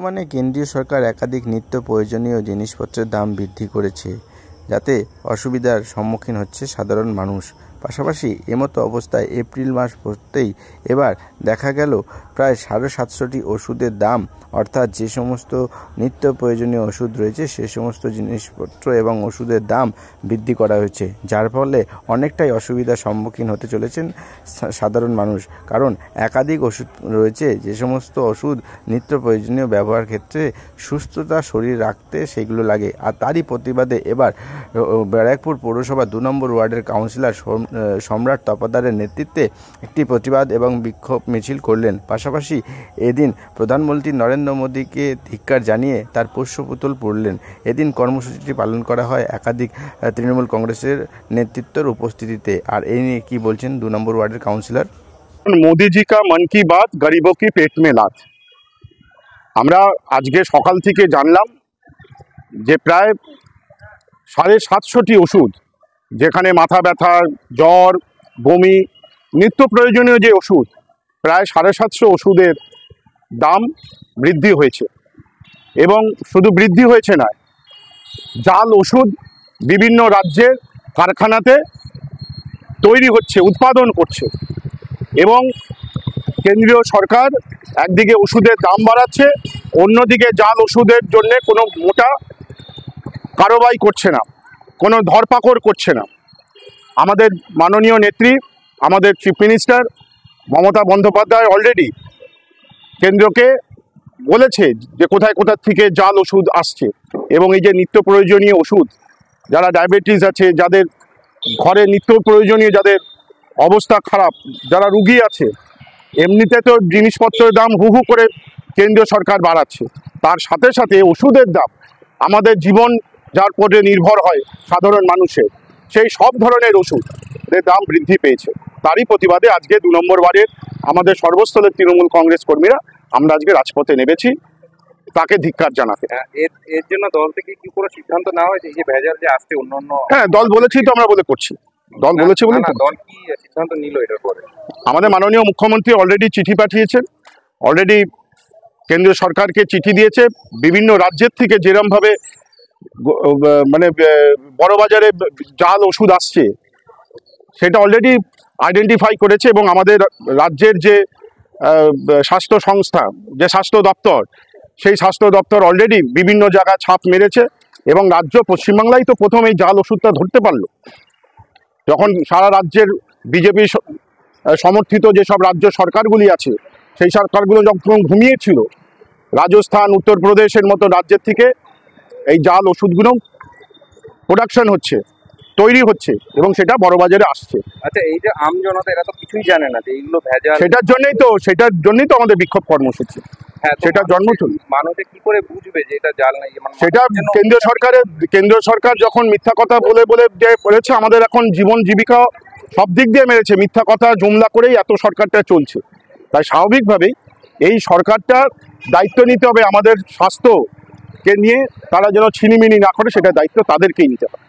বর্তমানে কেন্দ্রীয় সরকার একাধিক নিত্য প্রয়োজনীয় জিনিসপত্রের দাম বৃদ্ধি করেছে, যাতে অসুবিধার সম্মুখীন হচ্ছে সাধারণ মানুষ। পাশাপাশি এমতো অবস্থায় এপ্রিল মাস পড়তেই এবার দেখা গেল প্রায় 750টি ওষুধের দাম, অর্থাৎ যে সমস্ত নিত্য প্রয়োজনীয় ওষুধ রয়েছে সে সমস্ত জিনিসপত্র এবং ওষুধের দাম বৃদ্ধি করা হয়েছে, যার ফলে অনেকটাই অসুবিধার সম্মুখীন হতে চলেছেন সাধারণ মানুষ। কারণ একাধিক ওষুধ রয়েছে, যে সমস্ত ওষুধ নিত্য প্রয়োজনীয় ব্যবহার ক্ষেত্রে সুস্থতা শরীর রাখতে সেগুলো লাগে। আর তারই প্রতিবাদে এবার ব্যারাকপুর পৌরসভা 2 নম্বর ওয়ার্ডের কাউন্সিলর সম্রাট তপাদারের নেতৃত্বে একটি প্রতিবাদ এবং বিক্ষোভ মিছিল করলেন। পাশাপাশি এদিন প্রধানমন্ত্রী নরেন্দ্র মোদীকে ধিক্কার জানিয়ে তার পুষ্পপুতুল পড়লেন। এদিন কর্মসূচিটি পালন করা হয় একাধিক তৃণমূল কংগ্রেসের নেতৃত্বের উপস্থিতিতে। আর এই নিয়ে কি বলছেন 2 নম্বর ওয়ার্ডের কাউন্সিলর? মোদিজি কা মন কি বাত, গরিবো কি পেট মে লাত। আমরা আজকে সকাল থেকে জানলাম যে প্রায় 750টি ওষুধ, যেখানে মাথা ব্যথা, জ্বর, বমি, নিত্য প্রয়োজনীয় যে ওষুধ, প্রায় 750 ওষুধের দাম বৃদ্ধি হয়েছে। এবং শুধু বৃদ্ধি হয়েছে নয়, জাল ওষুধ বিভিন্ন রাজ্যের কারখানাতে তৈরি হচ্ছে, উৎপাদন করছে। এবং কেন্দ্রীয় সরকার একদিকে ওষুধের দাম বাড়াচ্ছে, অন্যদিকে জাল ওষুধের জন্য কোনো মোটা কারবাই করছে না, কোনো ধরপাকড় করছে না। আমাদের মাননীয় নেত্রী, আমাদের chief minister Mamata Bandyopadhyay already কেন্দ্রকে বলেছে যে কোথায় কোথা থেকে জাল ওষুধ আসছে। এবং এই যে নিত্য প্রয়োজনীয় ওষুধ, যারা ডায়াবেটিস আছে, যাদের ঘরে নিত্য প্রয়োজনীয়, যাদের অবস্থা খারাপ, যারা রুগী আছে, এমনিতে তো জিনিসপত্রের দাম হু হু করে কেন্দ্রীয় সরকার বাড়াচ্ছে, তার সাথে সাথে ওষুধের দাম, আমাদের জীবন যার উপরে নির্ভর হয় সাধারণ মানুষের, সেই সব ধরনের ওষুধের দাম বৃদ্ধি পেয়েছে। তারই প্রতিবাদে আজকে 2 নম্বর ওয়ার্ডের আমাদের সর্বস্তরের তৃণমূল কংগ্রেস কর্মীরা আমরা আজকে রাজপথে নেমেছি তাকে ধিক্কার জানাতে। এর জন্য দল থেকে কি কোনো সিদ্ধান্ত নেওয়া হয়েছে যে ভেজাল যে আসছে অন্য? হ্যাঁ, দল বলেছি তো, আমরা বলে করছি, দল বলেছে বলে। দল কি সিদ্ধান্ত নিল এটার পরে? আমাদের মাননীয় মুখ্যমন্ত্রী অলরেডি চিঠি পাঠিয়েছেন, অলরেডি কেন্দ্রীয় সরকারকে চিঠি দিয়েছে। বিভিন্ন রাজ্যের থেকে যেরমভাবে মানে বড় বাজারে জাল ওষুধ আসছে সেটা অলরেডি আইডেন্টিফাই করেছে। এবং আমাদের রাজ্যের যে স্বাস্থ্য সংস্থা, যে স্বাস্থ্য দপ্তর, সেই স্বাস্থ্য দপ্তর অলরেডি বিভিন্ন জায়গায় ছাপ মেরেছে। এবং রাজ্য পশ্চিমবাংলায় তো প্রথম এই জাল ওষুধটা ধরতে পারলো, যখন সারা রাজ্যের বিজেপি সমর্থিত যেসব রাজ্য সরকারগুলি আছে সেই সরকারগুলো যখন ঘুমিয়েছিল, রাজস্থান, উত্তরপ্রদেশের মতো রাজ্যের থেকে এই জাল ওষুধগুলো প্রোডাকশন হচ্ছে, তৈরি হচ্ছে এবং সেটা বড় বাজারে আসছে। আচ্ছা, এই যে আম জনতা এরা তো কিছুই জানে না যে এইগুলো ভেজাল, সেটার জন্যই তো আমাদের বিক্ষোভ কর্মসূচি। হ্যাঁ, সেটার জন্মথলি। মানুষে কি করে বুঝবে যে এটা জাল না? সেটা কেন্দ্রীয় সরকার যখন মিথ্যা কথা বলে যে বলেছে, আমাদের এখন জীবন জীবিকা সব দিক দিয়ে মেরেছে, মিথ্যা কথা জুমলা করেই এত সরকারটা চলছে। তাই স্বাভাবিকভাবেই এই সরকারটা দায়িত্ব নিতে হবে আমাদের স্বাস্থ্যকে নিয়ে, তারা যেন ছিনিমিনি না করে, সেটা দায়িত্ব তাদেরকেই নিতে হবে।